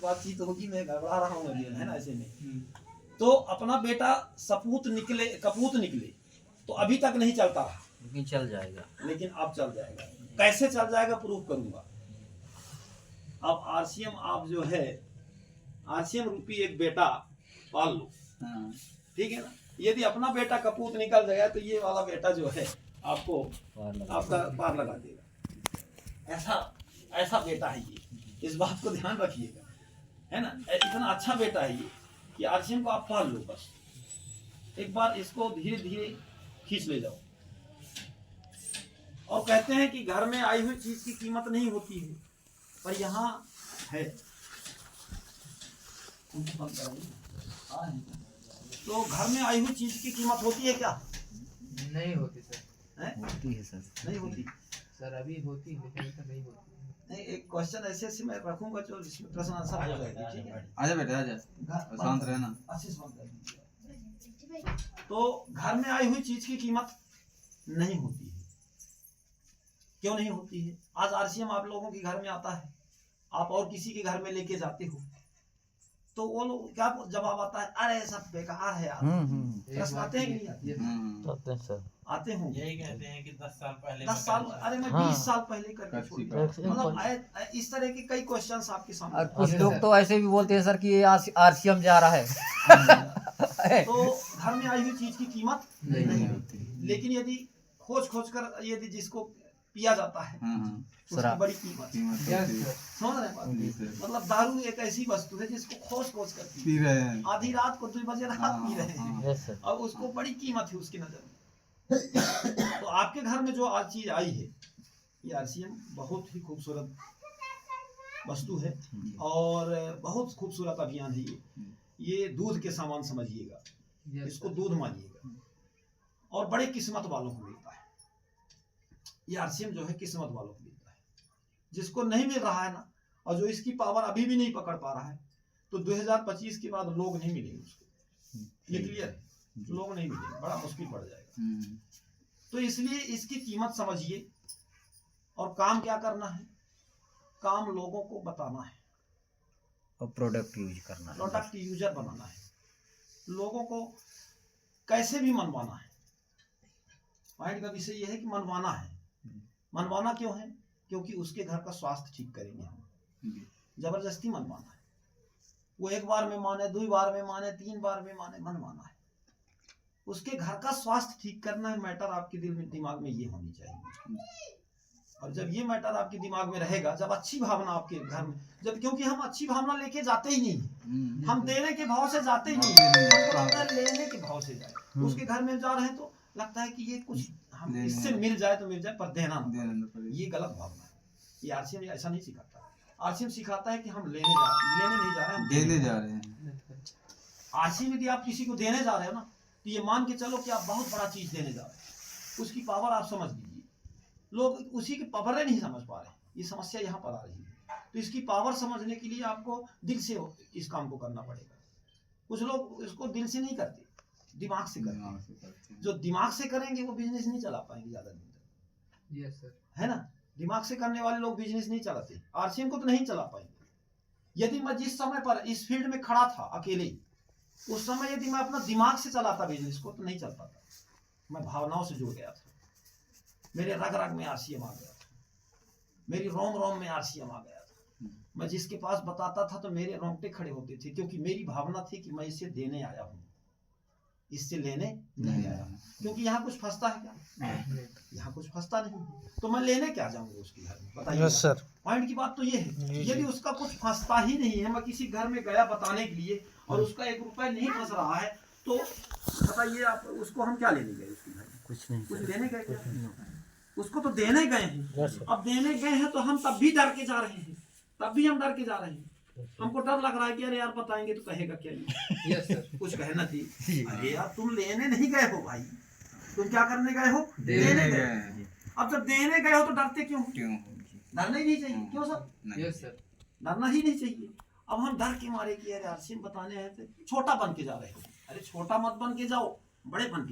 बातचीत होगी, मैं गड़बड़ा रहा हूँ अभी, है ना, ऐसे में। तो अपना बेटा कपूत निकले तो अभी तक नहीं चलता रहा, लेकिन चल जाएगा, लेकिन अब चल जाएगा। कैसे चल जाएगा प्रूफ करूंगा। अब आरसीएम आप जो है आरसीएम रूपी एक बेटा पाल लो, ठीक है ना। यदि अपना बेटा कपूत निकल जाएगा तो ये वाला बेटा जो है आपको आपका पार लगा देगा। ऐसा बेटा है ये, इस बात को ध्यान रखिएगा, है ना। इतना अच्छा बेटा है ये कि आरसीएम को आप पाल लो। बस एक बार इसको धीरे धीरे खींच ले जाओ। और कहते हैं कि घर में आई हुई चीज की कीमत नहीं होती है, पर यहाँ है। तो घर में आई हुई चीज की कीमत होती है क्या? नहीं होती सर। होती है सर, नहीं होती सर अभी होती है लेकिन तो नहीं होती। नहीं, एक क्वेश्चन ऐसे मैं रखूंगा जो जिसमें प्रश्न आंसर हो जाएगी, ठीक है। आजा बेटा आजा, शांत रहना। अच्छे से बंद कर दीजिए। तो घर में आई हुई चीज की कीमत नहीं होती है। क्यों नहीं होती है? आज आरसीएम आप लोगों के घर में आता है, आप और किसी के घर में लेके जाते हो, तो वो लोग क्या जवाब आता है? अरे सब बेकार है यार। प्रश्न आते हैं कि नहीं आते? सर आते होंगे। यही कहते हैं कि 10 साल पहले 10 साल, अरे मैं 20 साल पहले करके छोड़ दिया। मतलब इस तरह के कई क्वेश्चंस आपके और सामने। कुछ लोग तो ऐसे भी बोलते हैं सर कि ये आरसीएम जा रहा है। तो घर में आई हुई चीज की कीमत नहीं होती, लेकिन यदि खोज कर यदि जिसको पिया जाता है उसकी बड़ी कीमत। समझ रहे हैं बात? मतलब दारू एक ऐसी वस्तु है जिसको खोज कर पी रहे हैं, आधी रात को 2 बजे रात पी रहे हैं, और उसको बड़ी कीमत है उसकी नजर में। तो आपके घर में जो आज चीज आई है, ये आरसीएम बहुत ही खूबसूरत वस्तु है और बहुत खूबसूरत अभियान है ये दूध के सामान समझिएगा, इसको दूध मानिएगा, और बड़े किस्मत वालों को मिलता है। ये आरसीएम जो है किस्मत वालों को मिलता है। जिसको नहीं मिल रहा है ना, और जो इसकी पावर अभी भी नहीं पकड़ पा रहा है, तो 2025 के बाद लोग नहीं मिलेंगे उसको। ये क्लियर है, लोग नहीं मिलेंगे, बड़ा मुश्किल पड़ जाएगा। तो इसलिए इसकी कीमत समझिए, और काम क्या करना है? काम लोगों को बताना है और प्रोडक्ट यूज करना है, प्रोडक्ट यूजर बनाना है, लोगों को कैसे भी मनवाना है। पॉइंट का विषय यह है कि मनवाना है। मनवाना क्यों है? क्योंकि उसके घर का स्वास्थ्य ठीक करेंगे हम। जबरदस्ती मनवाना है। वो 1 बार में माने, 2 बार में माने, 3 बार में माने, मनवाना है। उसके घर का स्वास्थ्य ठीक करना है। मैटर आपके दिल में दिमाग में ये होनी चाहिए। और जब ये मैटर आपके दिमाग में रहेगा, जब अच्छी भावना आपके घर में, जब, क्योंकि हम अच्छी भावना लेके जाते ही नहीं, हम देने के भाव से जाते ही नहीं, हमको लगता है लेने के भाव से जाए। उसके घर में जा रहे हैं तो लगता है कि ये कुछ हम इससे मिल जाए तो मिल जाए, पर देना ना, ये गलत भावना है। ये आरसीएम ऐसा नहीं सिखाता। आरसीएम सिखाता है कि हम लेने नहीं जा रहे हैं, देने जा रहे हैं। आरसीएम यदि आप किसी को देने जा रहे हो ना, तो ये मान के चलो कि आप बहुत बड़ा चीज देने जा रहे हैं, उसकी पावर आप समझ लीजिए। लोग उसी की पावर नहीं समझ पा रहे हैं, ये समस्या यहाँ पर आ रही है। तो इसकी पावर समझने के लिए आपको दिल से इस काम को करना पड़ेगा। कुछ लोग इसको दिल से नहीं करते, दिमाग से करते हैं। जो दिमाग से करेंगे वो बिजनेस नहीं चला पाएंगे ज्यादा दिन तक। यस सर, है ना। दिमाग से करने वाले लोग बिजनेस नहीं चलाते, आरसीएम को तो नहीं चला पाएंगे। यदि मैं जिस समय पर इस फील्ड में खड़ा था अकेले, उस समय यदि मैं अपना दिमाग से चलाता बिजनेस को, तो नहीं चल पाता। मैं भावनाओं से जुड़ गया था, मेरे रग रग में आरसीएम आ गया था, मेरी रोम रोम में आरसीएम आ गया था। मैं जिसके पास बताता था तो मेरे रोंगटे खड़े होते थे, क्योंकि मेरी भावना थी कि मैं इसे देने आया हूँ, इससे लेने नहीं आया। क्योंकि यहाँ कुछ फंसता है क्या? यहाँ कुछ फंसता नहीं, तो मैं लेने क्या जाऊंगा उसके घर में? बताइए सर। पॉइंट की बात तो ये है, यदि उसका कुछ फंसता ही नहीं है, मैं किसी घर में गया बताने के लिए और उसका 1 रुपया नहीं फंस रहा है, तो बताइए आप उसको हम क्या लेने गए उसके घर में? कुछ नहीं, कुछ देने गए क्या? उसको तो देने गए हैं। अब देने गए हैं तो हम तब भी डर के जा रहे हैं, तब भी हम डर के जा रहे हैं। हमको डर लग रहा है कि अरे यार बताएंगे तो कहेगा क्या ये? यस सर, कुछ कहना थी। अरे यार तुम लेने नहीं गए हो भाई, तुम क्या करने गए हो? देने गए। अब जब देने गए हो तो डरते क्यों? डरना ही नहीं चाहिए। क्यों सर? यस सर, डरना ही नहीं चाहिए। अब हम डर के मारे कि अरे आरसीएम बताने हैं तो छोटा बन के जा रहे हो। अरे छोटा मत बन के जाओ, बड़े बन के